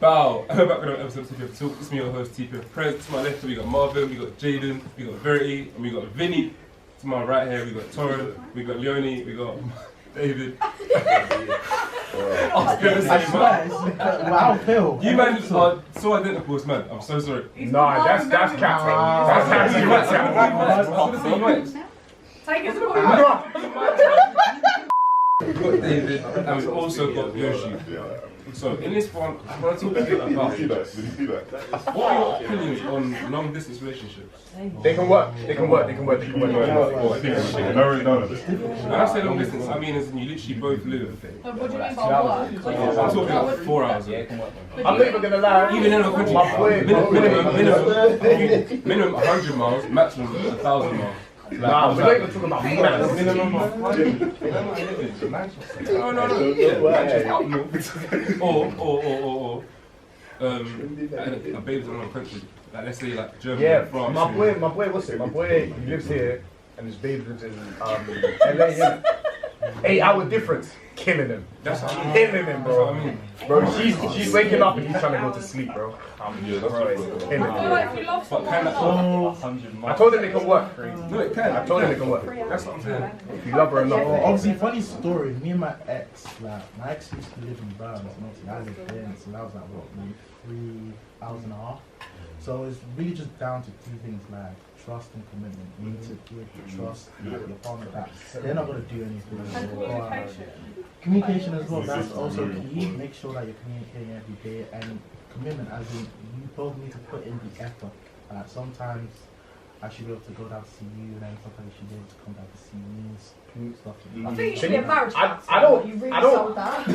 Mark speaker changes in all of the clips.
Speaker 1: Bow. Back with another episode of TPF Talks. It's me, your host, TPF Prez. To my left, we got Marvin, we got Jaden, we got Verity, and we got Vinny. To my right here, we got Torin, we got Leonie, we got David. I was gonna say, man.
Speaker 2: Wow, Phil.
Speaker 1: You man are so identical as man. I'm so sorry.
Speaker 3: Nah, that's captain. That's actually what's happening.
Speaker 1: I was gonna say, you might.
Speaker 4: Take it to the
Speaker 1: We've got David, and we've also got Yoshi. So in this one, I want to talk to you about what are your opinions on long distance relationships?
Speaker 3: They can work.
Speaker 1: When I say long distance, I mean as in you literally both live.
Speaker 4: What do you mean by what?
Speaker 1: I'm talking about 4 hours.
Speaker 3: I'm not even gonna lie.
Speaker 1: Even in a country, minimum 100 miles, maximum 1,000 miles.
Speaker 3: Nah, we're not even talking about
Speaker 1: minimum of 100. No. Or a baby's in another country. Like let's say like Germany, France.
Speaker 3: My boy, what's it? My boy lives here and his baby lives in LA. 8 hour difference. Killing him.
Speaker 1: That's what
Speaker 3: Killing him, bro.
Speaker 1: I mean.
Speaker 3: Bro, she's waking up and he's trying to go to sleep, bro.
Speaker 1: Yeah, that's
Speaker 3: bro,
Speaker 4: I feel like if you love someone,
Speaker 3: I told him it can work.
Speaker 1: No, it can.
Speaker 3: I told him it can work.
Speaker 1: That's what I'm saying.
Speaker 3: If you love her enough.
Speaker 2: Obviously, funny story. Me and my ex, my ex used to live in Birmingham. I lived there, so that was like what, maybe 3 hours and a half. So it's really just down to two things like trust and commitment. You need to give the trust your partner that they're not going to do anything.
Speaker 4: and communication.
Speaker 2: Communication as well, that's also key. Make sure that you're communicating every day, and commitment as in you both need to put in the effort. Sometimes I should be able to go down to see you, and then sometimes you should be able to come down to see me and stuff like that.
Speaker 4: I think you should be a marriage counselor.
Speaker 3: I don't.
Speaker 4: You really sold that. I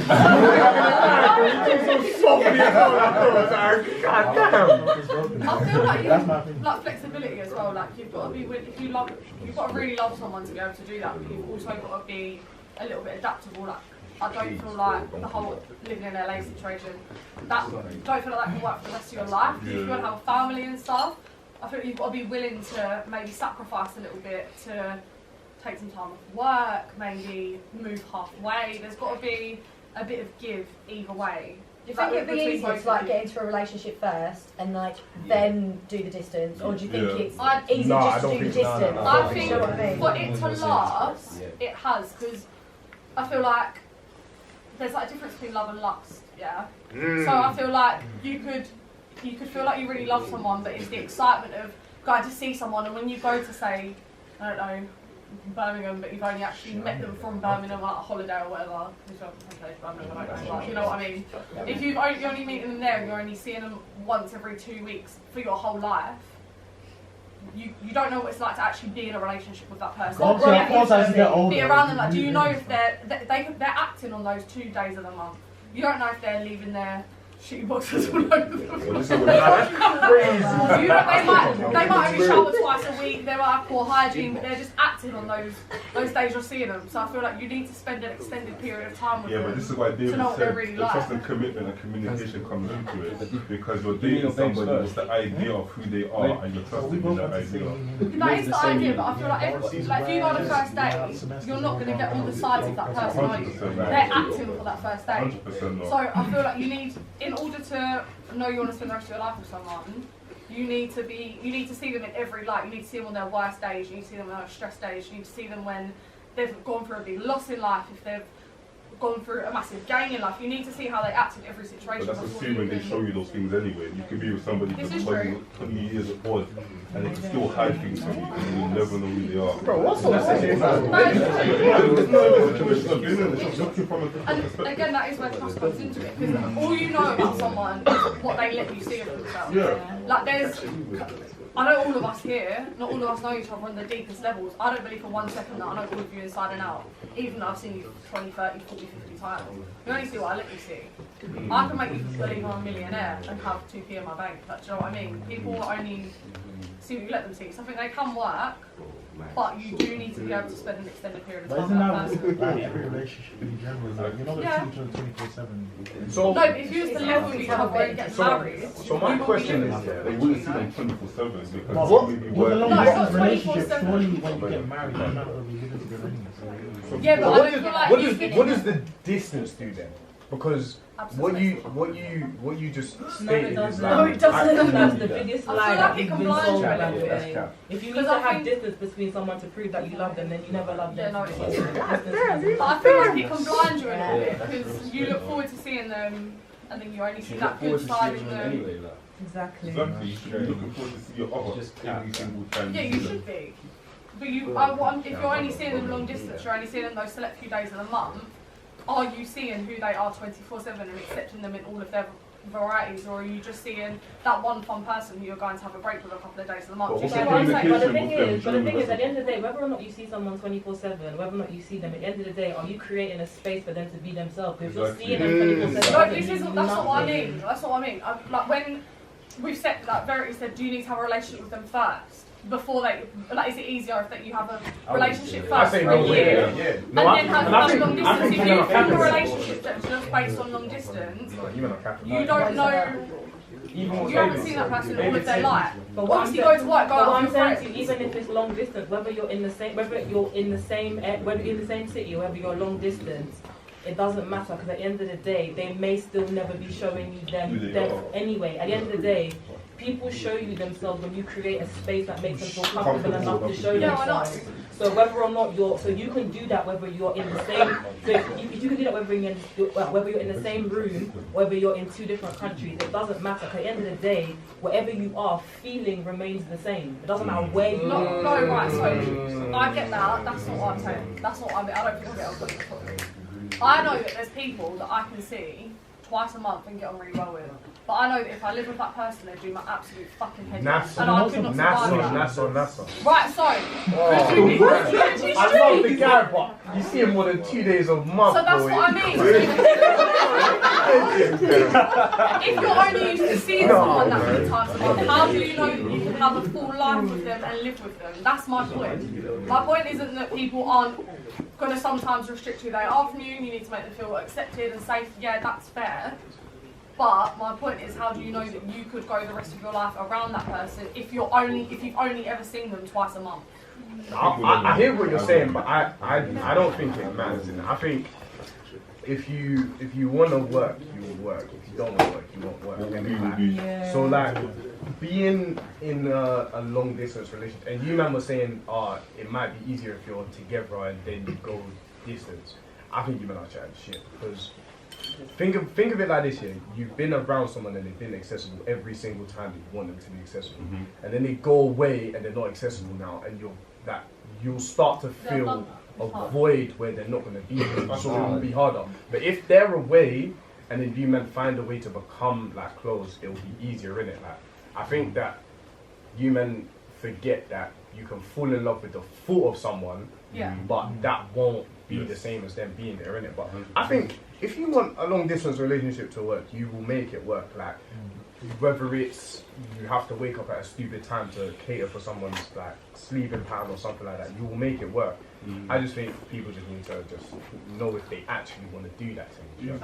Speaker 4: feel like
Speaker 2: That's my opinion.
Speaker 4: like flexibility as well. Like you've got to be with, if you love, you've got to really love someone to be able to do that. But you've also got to be a little bit adaptable. Like I don't feel like the whole living in LA situation. That don't feel like that can work for the rest of your life. If you want to have a family and stuff, I feel like you've got to be willing to maybe sacrifice a little bit to take some time off work, maybe move halfway. There's got to be a bit of give either way.
Speaker 5: Do you think it'd be easier to like get into a relationship first and like then do the distance, or do you think it's easier just to do the distance?
Speaker 4: I think
Speaker 5: You know what I mean?
Speaker 4: for it to last, it has, because I feel like there's like a difference between love and lust, yeah. So I feel like you could feel like you really love someone, but it's the excitement of going to see someone, and when you go to say, I don't know, Birmingham, but you've only actually met them from Birmingham on like a holiday or whatever. You know what I mean? If you're only meeting them there and you're only seeing them once every 2 weeks for your whole life, you don't know what it's like to actually be in a relationship with that person.
Speaker 2: Obviously, of course, as you get older,
Speaker 4: be around them. Like, do you know if they're acting on those 2 days of the month? You don't know if they're leaving their shitty boxes all over the place. They might only shower twice a week, they might have poor hygiene, but they're just acting on those days you're seeing them. So I feel like you need to spend an extended period of time with them.
Speaker 6: Yeah, but this is why David said
Speaker 4: really
Speaker 6: the trust and commitment and communication comes into it. Because you're dating somebody, it's the idea of who they are and you're trusting in that idea.
Speaker 4: That is the idea, but I feel like if you go on the first date, you're not going to get all the sides of that person, are you? They're acting for that first date.
Speaker 6: 100% not.
Speaker 4: So I feel like you need, in order to know you want to spend the rest of your life with someone, you need to see them in every light. You need to see them on their worst days, you need to see them on their stress days, you need to see them when they've gone through a big loss in life, if they've gone through a massive gain in life. You need to see how they act in every situation.
Speaker 6: But that's assuming they show you those things anyway. You can be with somebody for 20 years old and they can still hide things from you and you never know who they are.
Speaker 3: Bro, what's the
Speaker 4: And again, that is where trust comes into it, because all you know about someone is what they let you see of themselves.
Speaker 6: Yeah.
Speaker 4: Like I know all of us here, not all of us know each other on the deepest levels. I don't believe for 1 second that I know all of you inside and out, even though I've seen you 20, 30, 40, 50 times. You only see what I let you see. I can make you believe I'm a millionaire and have 2p in my bank, do you know what I mean? People only see what you let them see. So I think they can work, but you do need to be able to spend an extended period of time with that person.
Speaker 2: Like every relationship in general, like you're not going to see each other 24/7.
Speaker 3: So,
Speaker 4: no, but if you was to live with each other and get married,
Speaker 3: so my question is,
Speaker 6: They wouldn't see them 24/7 because
Speaker 2: But
Speaker 6: they would be
Speaker 2: with a
Speaker 6: working.
Speaker 2: long
Speaker 4: No, it's not
Speaker 2: distance relationship,
Speaker 4: 24/7.
Speaker 2: surely when you get married, you're not going to be living together anyway.
Speaker 4: yeah, but I don't feel like
Speaker 3: what does the distance do then? because
Speaker 4: Absolutely.
Speaker 3: what you just
Speaker 7: No, it
Speaker 3: stated is
Speaker 7: doesn't.
Speaker 3: like,
Speaker 5: No, it doesn't.
Speaker 7: That's the biggest
Speaker 4: I
Speaker 7: lie
Speaker 4: feel
Speaker 7: that
Speaker 4: like it
Speaker 7: you've
Speaker 4: can
Speaker 7: been
Speaker 4: blind
Speaker 7: sold,
Speaker 4: you a
Speaker 7: by the
Speaker 4: little
Speaker 3: That's
Speaker 7: way.
Speaker 3: cap.
Speaker 7: If you need
Speaker 4: Because
Speaker 7: to
Speaker 4: I
Speaker 7: have
Speaker 4: think-
Speaker 7: distance between someone to prove that you love them, then you never love them.
Speaker 4: Yeah, no,
Speaker 7: to
Speaker 4: it's
Speaker 7: begin with.
Speaker 4: But
Speaker 7: Distance
Speaker 4: I feel like it can blind you a little bit because you look forward to seeing them and then you only see that good side in them.
Speaker 7: Exactly.
Speaker 6: Exactly. You should be looking forward to see your other every single time.
Speaker 4: Yeah, you should be. But if you're only seeing them long distance, you're only seeing them those select few days of the month, are you seeing who they are 24/7 and accepting them in all of their varieties, or are you just seeing that one fun person who you're going to have a break with a couple of days of the month?
Speaker 6: But
Speaker 4: Do you
Speaker 6: what's
Speaker 4: see
Speaker 6: the
Speaker 4: what I'm saying?
Speaker 7: But the
Speaker 6: communication
Speaker 7: thing
Speaker 6: with them
Speaker 7: is,
Speaker 6: during
Speaker 7: at the end
Speaker 6: the
Speaker 7: of the day, whether or not you see someone 24/7, whether or not you see them, at the end of the day, are you creating a space for them to be themselves? Because if
Speaker 6: Exactly.
Speaker 7: you're seeing them 24/7,
Speaker 4: No, this isn't. That's not what I mean. That's what I mean. Like when we've said, like Verity said, do you need to have a relationship with them first before they? Like, is it easier if that you have a relationship
Speaker 3: I
Speaker 4: first
Speaker 3: say
Speaker 4: for a
Speaker 3: no,
Speaker 4: year?
Speaker 3: yeah.
Speaker 4: And
Speaker 3: No,
Speaker 4: then have
Speaker 3: and I
Speaker 4: long
Speaker 3: think
Speaker 4: distance. If
Speaker 3: you're
Speaker 4: you
Speaker 3: not
Speaker 4: form a
Speaker 3: capping.
Speaker 4: relationship that's just based on long distance,
Speaker 3: You're not capping.
Speaker 4: you don't know.
Speaker 3: Even
Speaker 4: You haven't seen that person all of their life.
Speaker 7: But what
Speaker 4: Obviously,
Speaker 7: I'm
Speaker 4: go to work, go
Speaker 7: But what
Speaker 4: out
Speaker 7: I'm
Speaker 4: with your
Speaker 7: saying to
Speaker 4: friends.
Speaker 7: you, even if it's long distance, whether you're in the same, whether you're in the same city, or whether you're long distance, it doesn't matter because at the end of the day, they may still never be showing you them anyway. At the end of the day, people show you themselves when you create a space that makes them feel comfortable enough to show
Speaker 4: Yeah, I know.
Speaker 7: themselves. So whether or not so you can do that whether you're in the same, so if you can do that whether you're in the same room, whether you're in two different countries, it doesn't matter. 'Cause at the end of the day, wherever you are, feeling remains the same. It doesn't matter where you are.
Speaker 4: No, right, so I get that, that's not what I'm saying. That's not what I mean. I don't think I get what I'm saying. I know that there's people that I can see twice a month and get on really well with. But I know that if I live with that person, they do my absolute fucking head in.
Speaker 3: NASA,
Speaker 4: And I could not survive that.
Speaker 3: NASA.
Speaker 4: Right, so,
Speaker 3: I love the guy, but you see him more than 2 days a month.
Speaker 4: so that's
Speaker 3: boy.
Speaker 4: what I mean. If you're only used to seeing someone that many times a month, how do you know that you can have a full life with them and live with them? That's my point. My point isn't that people aren't going to sometimes restrict who they are from you, and you need to make them feel accepted and safe. Yeah, that's fair. But my point is, how do you know that you could go the rest of your life around that person if you've only ever seen them twice a month?
Speaker 3: I hear what you're saying, but I don't think it matters. I think if you want to work, you will work. If you don't want to work, you won't work. So like being in a long distance relationship, and you remember saying, it might be easier if you're together and then you go distance. I think you might not chat shit because. Think of it like this here. You've been around someone and they've been accessible every single time you want them to be accessible. And then they go away and they're not accessible now, and you'll start to feel a void where they're not gonna be there. So it will be harder. But if they're away and then you men find a way to become like close, it'll be easier, innit? Like I think that you men forget that you can fall in love with the thought of someone, but that won't be the same as them being there, innit? But I think if you want a long distance relationship to work, you will make it work. Like whether it's you have to wake up at a stupid time to cater for someone's like sleeping pattern or something like that, you will make it work. I just think people just need to just know if they actually want to do that thing.
Speaker 6: Yeah.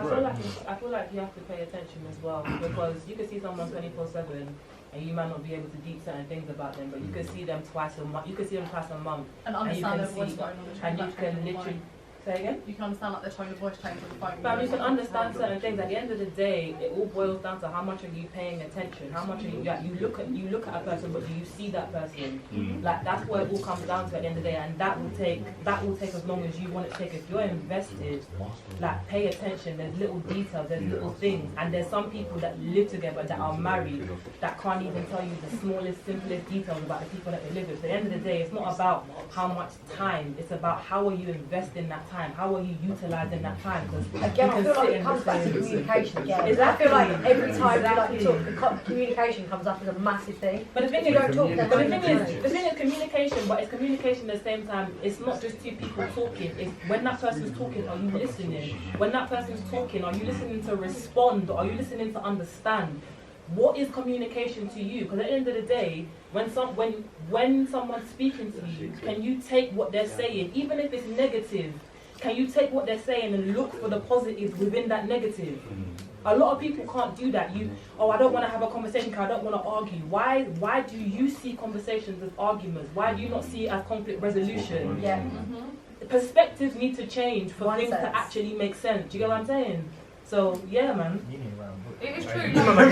Speaker 7: I feel like you have to pay attention as well, because you can see someone 24/7 and you might not be able to deep certain things about them, but you can see them twice a month. You can see them twice a month,
Speaker 4: And understand their voice going on the
Speaker 7: and you
Speaker 4: phone.
Speaker 7: can literally say again.
Speaker 4: You can understand like their tone of voice change on the phone.
Speaker 7: But you can understand certain things. At the end of the day, it all boils down to how much are you paying attention. How much are you? Like, you look at a person, but do you see that person? Like that's what it all comes down to at the end of the day, and that will take as long as you want it to take. If you're invested, like pay attention. There's little details, there's little things, and there's some people that live together that are married that can't even tell you the smallest, simplest details about the people that they live with. So at the end of the day, it's not about how much time. It's about how are you investing that time. How are you utilising that time? Because
Speaker 5: Again, I feel like it comes back to communication again.
Speaker 7: Exactly.
Speaker 5: I feel like every time
Speaker 7: Exactly.
Speaker 5: you talk, communication comes up as a massive thing.
Speaker 7: But the thing
Speaker 5: You
Speaker 7: is,
Speaker 5: don't talk, then
Speaker 7: but the
Speaker 5: don't
Speaker 7: thing
Speaker 5: talk.
Speaker 7: is communication. But it's communication at the same time. It's not just two people talking. It's when that person's talking, are you listening? When that person's talking, are you listening to respond? Or are you listening to understand? What is communication to you? Because at the end of the day, when someone's speaking to you, can you take what they're saying, even if it's negative? Can you take what they're saying and look for the positives within that negative? A lot of people can't do that. I don't want to have a conversation because I don't want to argue. Why do you see conversations as arguments? Why do you not see it as conflict resolution?
Speaker 5: Yeah.
Speaker 7: The perspectives need to change for
Speaker 5: One
Speaker 7: things
Speaker 5: sense.
Speaker 7: to actually make sense. Do you get what I'm saying? So yeah, man.
Speaker 2: You need around.
Speaker 4: It is true.
Speaker 2: I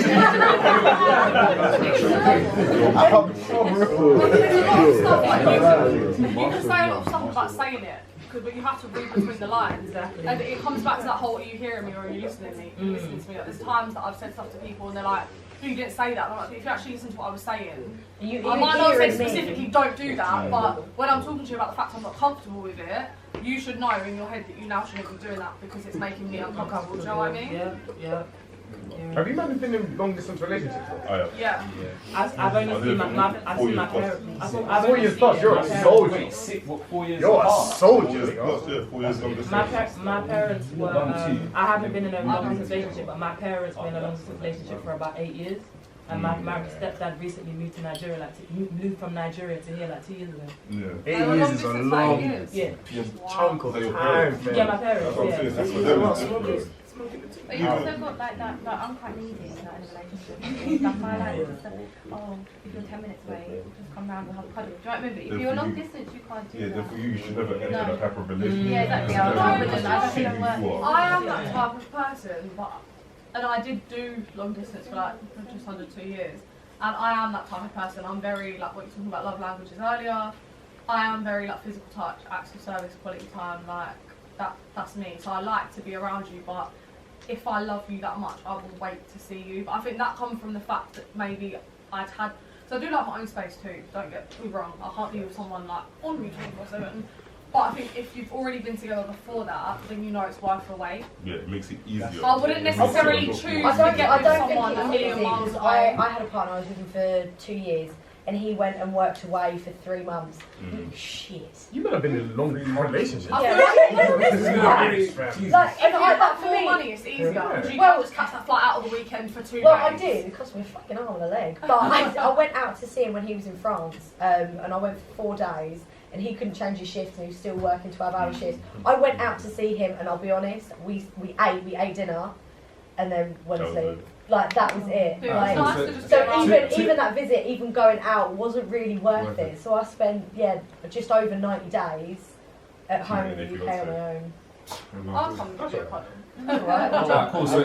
Speaker 4: You can say a lot of stuff about saying it, but you have to read between the lines.
Speaker 7: Exactly.
Speaker 4: And it comes back to that whole, are you hearing me or are you listening to me? Listening to me. Like, there's times that I've said stuff to people and they're like, you didn't say that. And I'm like, if you actually listen to what I was saying, I might not say specifically don't do that, but when I'm talking to you about the fact I'm not comfortable with it, you should know in your head that you now shouldn't be doing that because it's making me uncomfortable. Do you know what I mean?
Speaker 7: Yeah.
Speaker 3: Have you man been in long distance relationships?
Speaker 4: Yeah.
Speaker 7: I've only seen my parents.
Speaker 3: 4 years plus, you're a soldier.
Speaker 1: 4 years?
Speaker 3: You're a soldier.
Speaker 6: Yeah, 4 years long distance.
Speaker 7: My parents were. I haven't been in a long distance relationship, but my parents were in a long distance relationship for about 8 years. And my stepdad recently moved to Nigeria, moved from Nigeria to here like 2 years ago.
Speaker 6: Yeah.
Speaker 3: 8 years is a long chunk of time.
Speaker 7: Yeah, my parents.
Speaker 8: But you also got like that, like I'm quite needy in a relationship. That's why I like to say, oh, if you're 10 minutes away, just come round and have a cuddle. Do you know what I mean? But if you're long distance, you can't do that.
Speaker 6: Yeah, for you should never enter that type of relationship.
Speaker 8: Yeah, exactly. I don't think it works.
Speaker 4: I am that type of person, and I did do long distance for like just under 2 years. And I am that type of person. I'm very like what you were talking about love languages earlier. I am very like physical touch, acts of service, quality time, like that's me. So I like to be around you, but if I love you that much, I will wait to see you. But I think that comes from the fact that maybe so I do like my own space too, don't get me wrong. I can't be with someone like on me 24/7. But I think if you've already been together before that, then you know it's worth the wait.
Speaker 6: Yeah, it makes it easier.
Speaker 4: I wouldn't necessarily choose to get with someone a million miles away.
Speaker 5: I had a partner I was with him for 2 years, and he went and worked away for 3 months. Shit.
Speaker 3: You might have been in a long relationship.
Speaker 4: Like for me, money, it's easier. Because you can't just catch that flight out of the weekend for 2 days.
Speaker 5: Well, I did. It cost me a fucking arm and a leg. But I went out to see him when he was in France, and I went for 4 days. And he couldn't change his shifts, and he was still working 12-hour shifts. I went out to see him, and I'll be honest, we ate dinner, and then went to sleep. Like that was it. Even that visit, even going out, wasn't really worth it. So I spent just over 90 days at home in the UK on my own.
Speaker 4: I'll come with you a cuddle.
Speaker 1: Alright, cool. So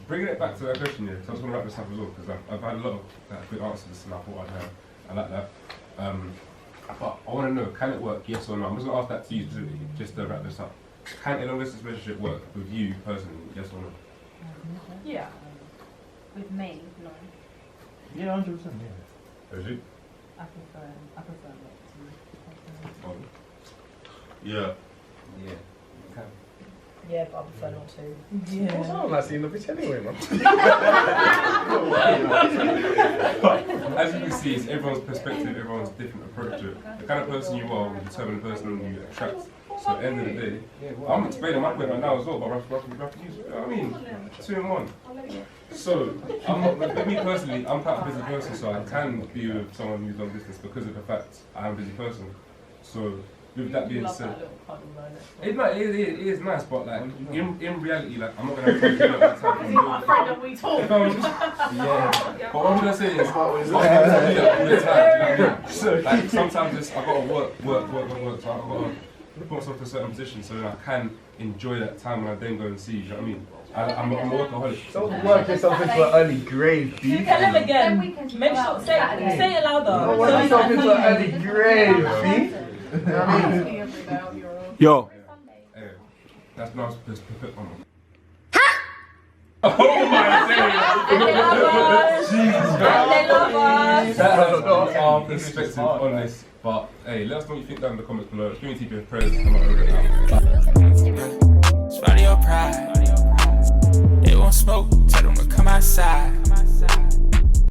Speaker 1: bringing it back to that question here, so I just want to wrap this up as well, because I've had a lot of good answers, and I thought I'd have. I like that. But I want to know, can it work, yes or no? I'm just going to ask that to you just to wrap this up. Can a long distance relationship work with you personally, yes or no?
Speaker 4: Yeah.
Speaker 8: With me, no.
Speaker 2: Yeah, 100%. Yeah.
Speaker 6: Is it?
Speaker 8: I prefer not to.
Speaker 6: Yeah.
Speaker 1: Yeah.
Speaker 5: Yeah, but I prefer not to.
Speaker 7: Yeah.
Speaker 3: I don't like seeing the bitch anyway, man.
Speaker 1: As you can see, it's everyone's perspective, everyone's different approach to it. The kind of person you are will determine the person you attract. So at the end of the day, I'm explaining my point right now as well, but rough use. You know what I mean? 2 in 1. So, with me personally, I'm quite a busy person, so I can be with someone who's long distance because of the fact I'm a busy person. So, with that being said, it is nice, but like in reality, like I'm not gonna have to do that all the time.
Speaker 4: My friend and we talk.
Speaker 1: But what I'm gonna say is, I'm not gonna do that all the time. Do you know what I mean? So like sometimes I gotta work. So I've gotta put myself in a certain position so that I can enjoy that time when I then go and see. You know what I mean? I'm a workaholic.
Speaker 3: Don't work yourself into an early grave, B.
Speaker 7: Tell him again. Make sure say it louder.
Speaker 3: Don't work yourself into an early grave, B.
Speaker 9: Yo.
Speaker 1: Hey, that's nice.
Speaker 6: Oh my days!
Speaker 1: Jesus Christ. That's our perspective on this. But hey, let us know what you think down in the comments below. Give me TPF prayers. I'm over it now.
Speaker 9: Swallow your pride. They won't smoke. Tell them to come outside.